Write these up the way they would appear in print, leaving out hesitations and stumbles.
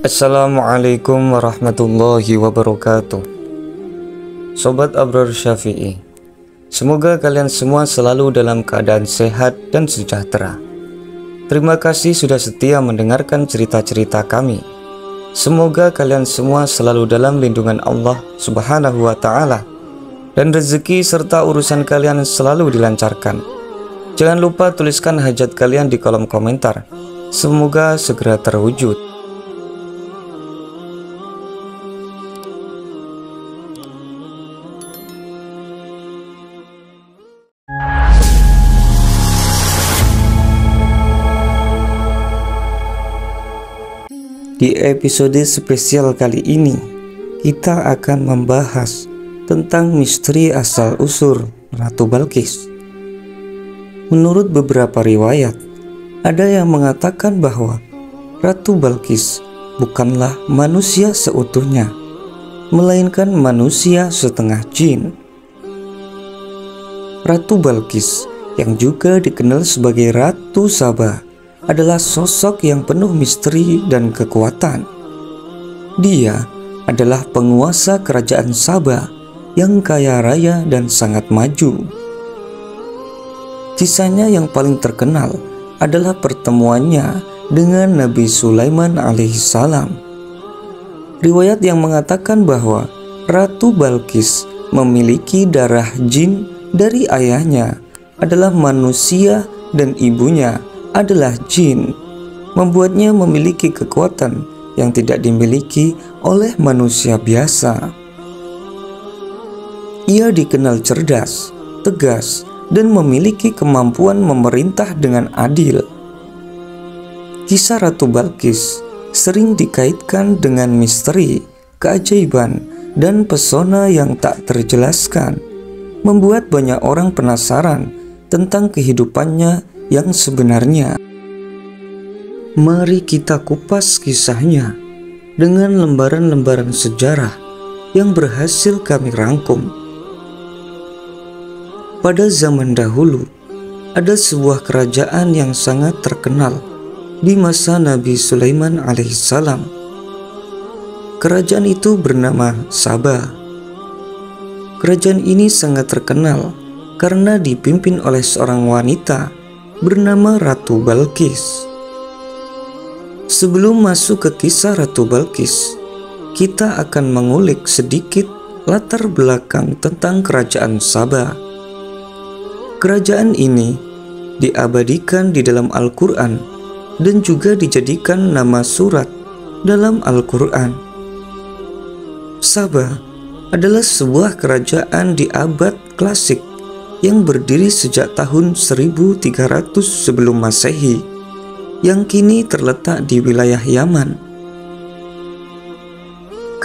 Assalamualaikum warahmatullahi wabarakatuh. Sobat Abrar Syafi'i, semoga kalian semua selalu dalam keadaan sehat dan sejahtera. Terima kasih sudah setia mendengarkan cerita-cerita kami. Semoga kalian semua selalu dalam lindungan Allah Subhanahu wa Ta'ala, dan rezeki serta urusan kalian selalu dilancarkan. Jangan lupa tuliskan hajat kalian di kolom komentar. Semoga segera terwujud. Di episode spesial kali ini, kita akan membahas tentang misteri asal-usul Ratu Balqis. Menurut beberapa riwayat, ada yang mengatakan bahwa Ratu Balqis bukanlah manusia seutuhnya, melainkan manusia setengah jin. Ratu Balqis, yang juga dikenal sebagai Ratu Saba, adalah sosok yang penuh misteri dan kekuatan. Dia adalah penguasa kerajaan Saba yang kaya raya dan sangat maju. Kisahnya yang paling terkenal adalah pertemuannya dengan Nabi Sulaiman alaihissalam. Riwayat yang mengatakan bahwa Ratu Balqis memiliki darah jin dari ayahnya adalah manusia dan ibunya adalah jin, membuatnya memiliki kekuatan yang tidak dimiliki oleh manusia biasa. Ia dikenal cerdas, tegas, dan memiliki kemampuan memerintah dengan adil. Kisah Ratu Balqis sering dikaitkan dengan misteri, keajaiban, dan pesona yang tak terjelaskan, membuat banyak orang penasaran tentang kehidupannya yang sebenarnya. Mari kita kupas kisahnya dengan lembaran-lembaran sejarah yang berhasil kami rangkum. Pada zaman dahulu, ada sebuah kerajaan yang sangat terkenal di masa Nabi Sulaiman alaihissalam. Kerajaan itu bernama Saba. Kerajaan ini sangat terkenal karena dipimpin oleh seorang wanita bernama Ratu Balqis. Sebelum masuk ke kisah Ratu Balqis, kita akan mengulik sedikit latar belakang tentang kerajaan Saba. Kerajaan ini diabadikan di dalam Al-Quran dan juga dijadikan nama surat dalam Al-Quran. Saba adalah sebuah kerajaan di abad klasik yang berdiri sejak tahun 1300 sebelum Masehi, yang kini terletak di wilayah Yaman.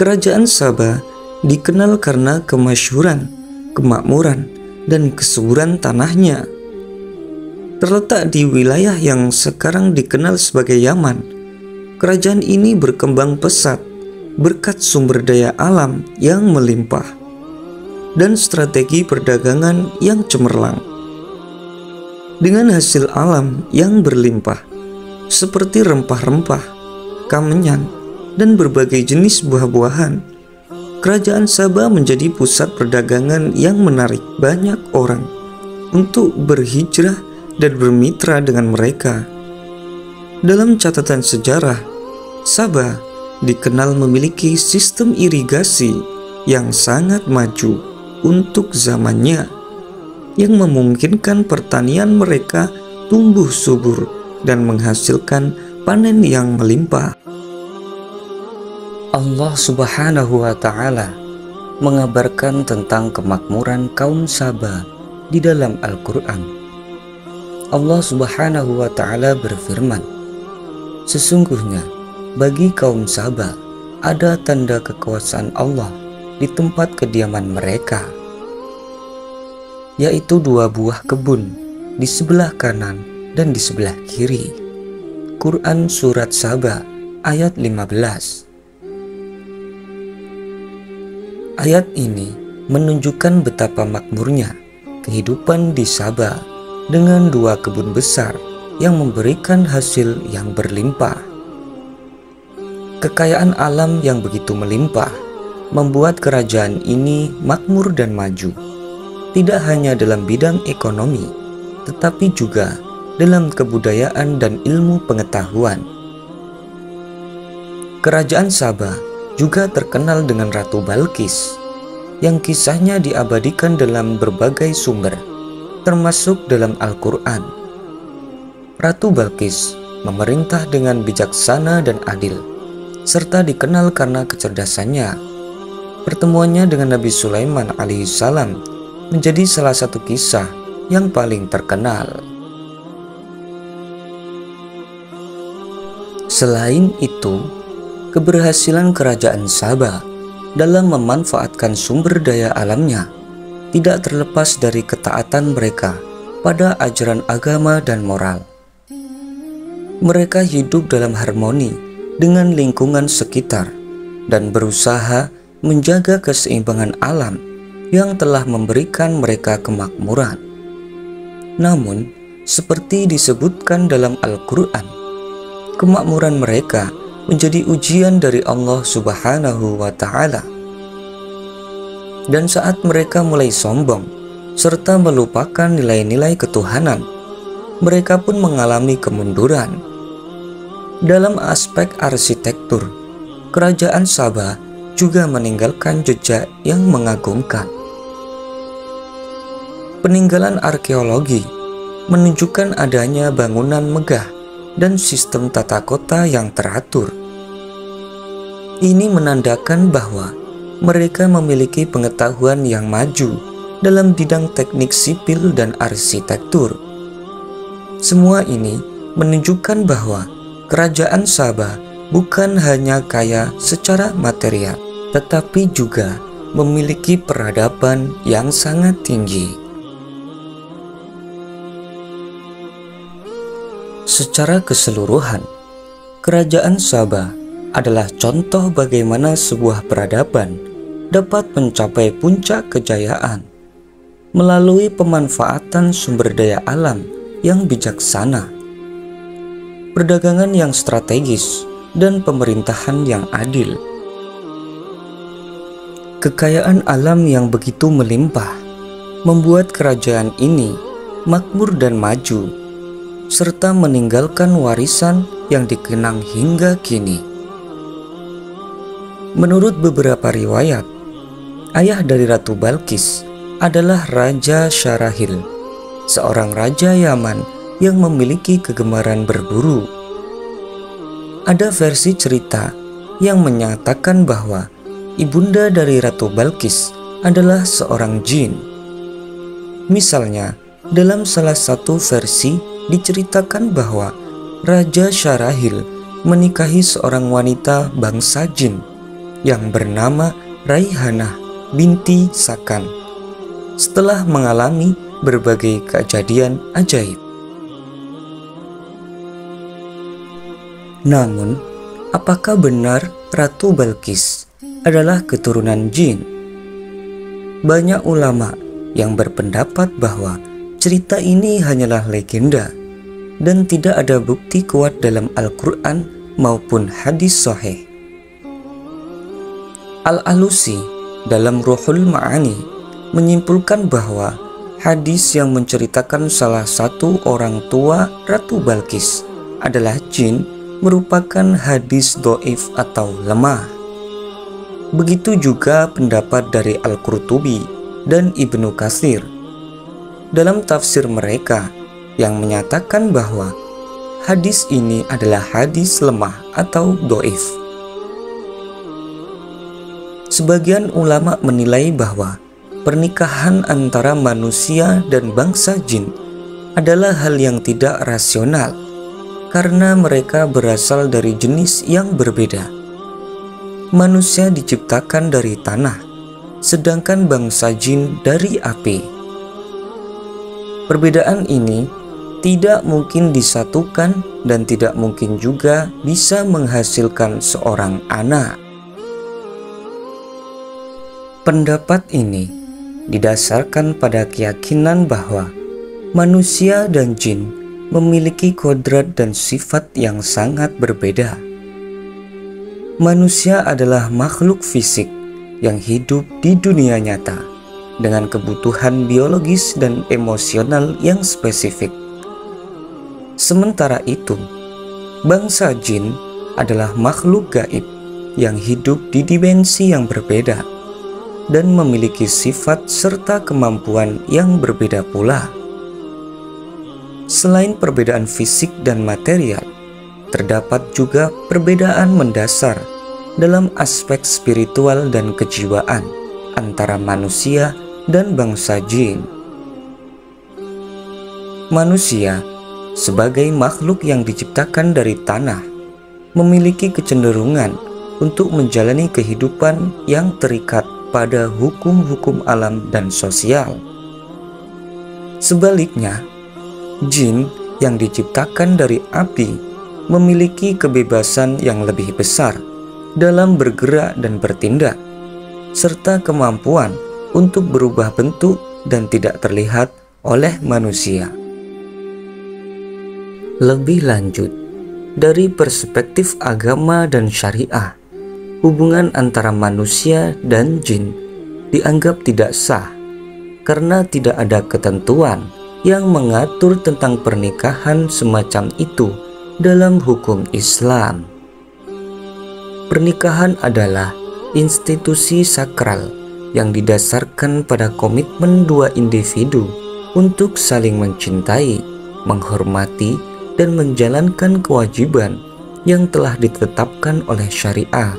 Kerajaan Saba dikenal karena kemasyhuran, kemakmuran, dan kesuburan tanahnya. Terletak di wilayah yang sekarang dikenal sebagai Yaman, kerajaan ini berkembang pesat berkat sumber daya alam yang melimpah dan strategi perdagangan yang cemerlang. Dengan hasil alam yang berlimpah seperti rempah-rempah, kamenyan, dan berbagai jenis buah-buahan, kerajaan Saba menjadi pusat perdagangan yang menarik banyak orang untuk berhijrah dan bermitra dengan mereka. Dalam catatan sejarah, Saba dikenal memiliki sistem irigasi yang sangat maju untuk zamannya, yang memungkinkan pertanian mereka tumbuh subur dan menghasilkan panen yang melimpah. Allah Subhanahu wa Ta'ala mengabarkan tentang kemakmuran kaum Saba di dalam Al-Quran. Allah Subhanahu wa Ta'ala berfirman, "Sesungguhnya bagi kaum Saba ada tanda kekuasaan Allah di tempat kediaman mereka, yaitu 2 buah kebun di sebelah kanan dan di sebelah kiri." Quran Surat Saba ayat 15. Ayat ini menunjukkan betapa makmurnya kehidupan di Saba dengan 2 kebun besar yang memberikan hasil yang berlimpah. Kekayaan alam yang begitu melimpah membuat kerajaan ini makmur dan maju, tidak hanya dalam bidang ekonomi, tetapi juga dalam kebudayaan dan ilmu pengetahuan. Kerajaan Sabah juga terkenal dengan Ratu Balqis, yang kisahnya diabadikan dalam berbagai sumber, termasuk dalam Al-Quran. Ratu Balqis memerintah dengan bijaksana dan adil, serta dikenal karena kecerdasannya. Pertemuannya dengan Nabi Sulaiman alaihissalam menjadi salah satu kisah yang paling terkenal. Selain itu, keberhasilan kerajaan Sabah dalam memanfaatkan sumber daya alamnya tidak terlepas dari ketaatan mereka pada ajaran agama dan moral. Mereka hidup dalam harmoni dengan lingkungan sekitar dan berusaha menjaga keseimbangan alam yang telah memberikan mereka kemakmuran. Namun, seperti disebutkan dalam Al-Quran, kemakmuran mereka menjadi ujian dari Allah Subhanahu wa Ta'ala. Dan saat mereka mulai sombong serta melupakan nilai-nilai ketuhanan, mereka pun mengalami kemunduran. Dalam aspek arsitektur, kerajaan Sabah juga meninggalkan jejak yang mengagumkan. Peninggalan arkeologi menunjukkan adanya bangunan megah dan sistem tata kota yang teratur. Ini menandakan bahwa mereka memiliki pengetahuan yang maju dalam bidang teknik sipil dan arsitektur. Semua ini menunjukkan bahwa kerajaan Sabah bukan hanya kaya secara material, tetapi juga memiliki peradaban yang sangat tinggi. Secara keseluruhan, kerajaan Sabah adalah contoh bagaimana sebuah peradaban dapat mencapai puncak kejayaan melalui pemanfaatan sumber daya alam yang bijaksana, perdagangan yang strategis, dan pemerintahan yang adil. Kekayaan alam yang begitu melimpah membuat kerajaan ini makmur dan maju, serta meninggalkan warisan yang dikenang hingga kini. Menurut beberapa riwayat, ayah dari Ratu Balqis adalah Raja Syarahil, seorang raja Yaman yang memiliki kegemaran berburu. Ada versi cerita yang menyatakan bahwa ibunda dari Ratu Balqis adalah seorang jin. Misalnya, dalam salah satu versi diceritakan bahwa Raja Syarahil menikahi seorang wanita bangsa jin yang bernama Raihanah binti Sakan setelah mengalami berbagai kejadian ajaib. Namun, apakah benar Ratu Balqis adalah keturunan jin? Banyak ulama yang berpendapat bahwa cerita ini hanyalah legenda dan tidak ada bukti kuat dalam Al-Quran maupun hadis sahih. Al-Alusi dalam Ruhul Ma'ani menyimpulkan bahwa hadis yang menceritakan salah satu orang tua Ratu Balqis adalah jin merupakan hadis dhaif atau lemah. Begitu juga pendapat dari Al-Qurtubi dan Ibnu Katsir dalam tafsir mereka yang menyatakan bahwa hadis ini adalah hadis lemah atau dhaif. Sebagian ulama menilai bahwa pernikahan antara manusia dan bangsa jin adalah hal yang tidak rasional karena mereka berasal dari jenis yang berbeda. Manusia diciptakan dari tanah, sedangkan bangsa jin dari api. Perbedaan ini tidak mungkin disatukan dan tidak mungkin juga bisa menghasilkan seorang anak. Pendapat ini didasarkan pada keyakinan bahwa manusia dan jin memiliki kodrat dan sifat yang sangat berbeda. Manusia adalah makhluk fisik yang hidup di dunia nyata dengan kebutuhan biologis dan emosional yang spesifik. Sementara itu, bangsa jin adalah makhluk gaib yang hidup di dimensi yang berbeda dan memiliki sifat serta kemampuan yang berbeda pula. Selain perbedaan fisik dan material, terdapat juga perbedaan mendasar dalam aspek spiritual dan kejiwaan antara manusia dan bangsa jin. Manusia sebagai makhluk yang diciptakan dari tanah memiliki kecenderungan untuk menjalani kehidupan yang terikat pada hukum-hukum alam dan sosial. Sebaliknya, jin yang diciptakan dari api memiliki kebebasan yang lebih besar dalam bergerak dan bertindak, serta kemampuan untuk berubah bentuk dan tidak terlihat oleh manusia. Lebih lanjut, dari perspektif agama dan syariah, hubungan antara manusia dan jin dianggap tidak sah karena tidak ada ketentuan yang mengatur tentang pernikahan semacam itu dalam hukum Islam. Pernikahan adalah institusi sakral yang didasarkan pada komitmen dua individu untuk saling mencintai, menghormati, dan menjalankan kewajiban yang telah ditetapkan oleh syariah.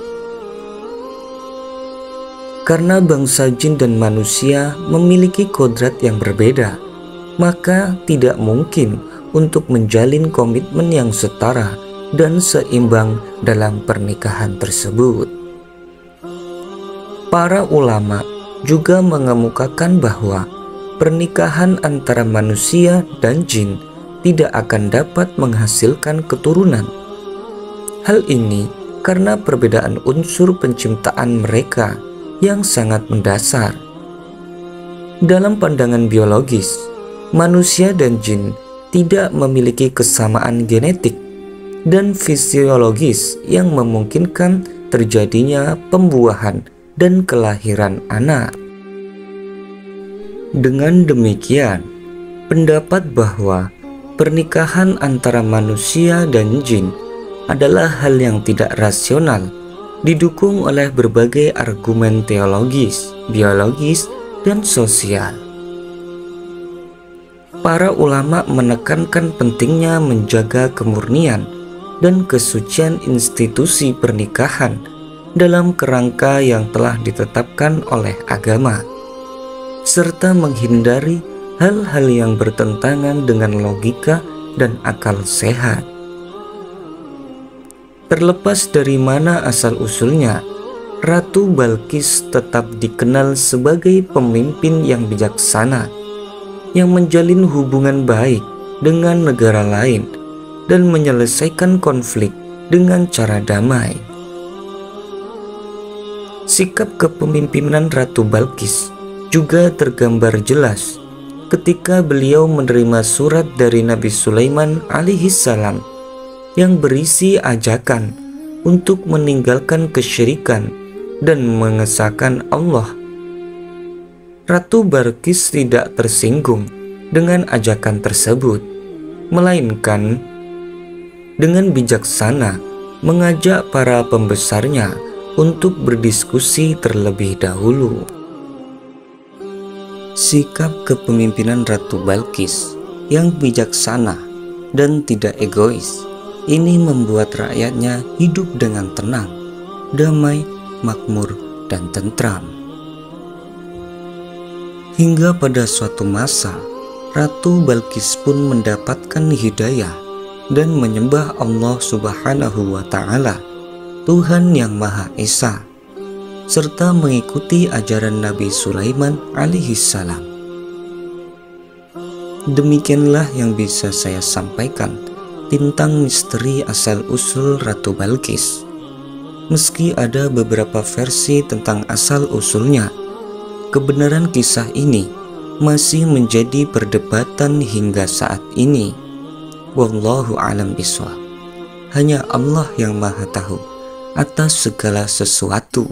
Karena bangsa jin dan manusia memiliki kodrat yang berbeda, maka tidak mungkin untuk menjalin komitmen yang setara dan seimbang dalam pernikahan tersebut. Para ulama juga mengemukakan bahwa pernikahan antara manusia dan jin tidak akan dapat menghasilkan keturunan. Hal ini karena perbedaan unsur penciptaan mereka yang sangat mendasar. Dalam pandangan biologis, manusia dan jin tidak memiliki kesamaan genetik dan fisiologis yang memungkinkan terjadinya pembuahan dan kelahiran anak. Dengan demikian, pendapat bahwa pernikahan antara manusia dan jin adalah hal yang tidak rasional, didukung oleh berbagai argumen teologis, biologis, dan sosial. Para ulama menekankan pentingnya menjaga kemurnian dan kesucian institusi pernikahan dalam kerangka yang telah ditetapkan oleh agama, serta menghindari hal-hal yang bertentangan dengan logika dan akal sehat. Terlepas dari mana asal-usulnya, Ratu Balqis tetap dikenal sebagai pemimpin yang bijaksana, yang menjalin hubungan baik dengan negara lain dan menyelesaikan konflik dengan cara damai. Sikap kepemimpinan Ratu Balqis juga tergambar jelas ketika beliau menerima surat dari Nabi Sulaiman alaihissalam yang berisi ajakan untuk meninggalkan kesyirikan dan mengesahkan Allah. Ratu Balqis tidak tersinggung dengan ajakan tersebut, melainkan dengan bijaksana mengajak para pembesarnya untuk berdiskusi terlebih dahulu. Sikap kepemimpinan Ratu Balqis yang bijaksana dan tidak egois ini membuat rakyatnya hidup dengan tenang, damai, makmur, dan tentram. Hingga pada suatu masa, Ratu Balqis pun mendapatkan hidayah dan menyembah Allah Subhanahu wa Ta'ala, Tuhan yang Maha Esa, serta mengikuti ajaran Nabi Sulaiman alaihissalam. Demikianlah yang bisa saya sampaikan tentang misteri asal-usul Ratu Balqis. Meski ada beberapa versi tentang asal-usulnya, kebenaran kisah ini masih menjadi perdebatan hingga saat ini. Wallahu a'lam bishawab. Hanya Allah yang Maha Tahu atas segala sesuatu.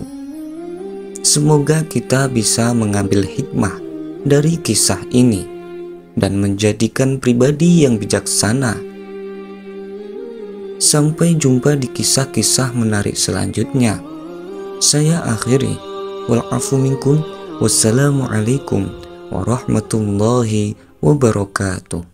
Semoga kita bisa mengambil hikmah dari kisah ini dan menjadikan pribadi yang bijaksana. Sampai jumpa di kisah-kisah menarik selanjutnya. Saya akhiri. Wal-afu minkum. Wassalamualaikum warahmatullahi wabarakatuh.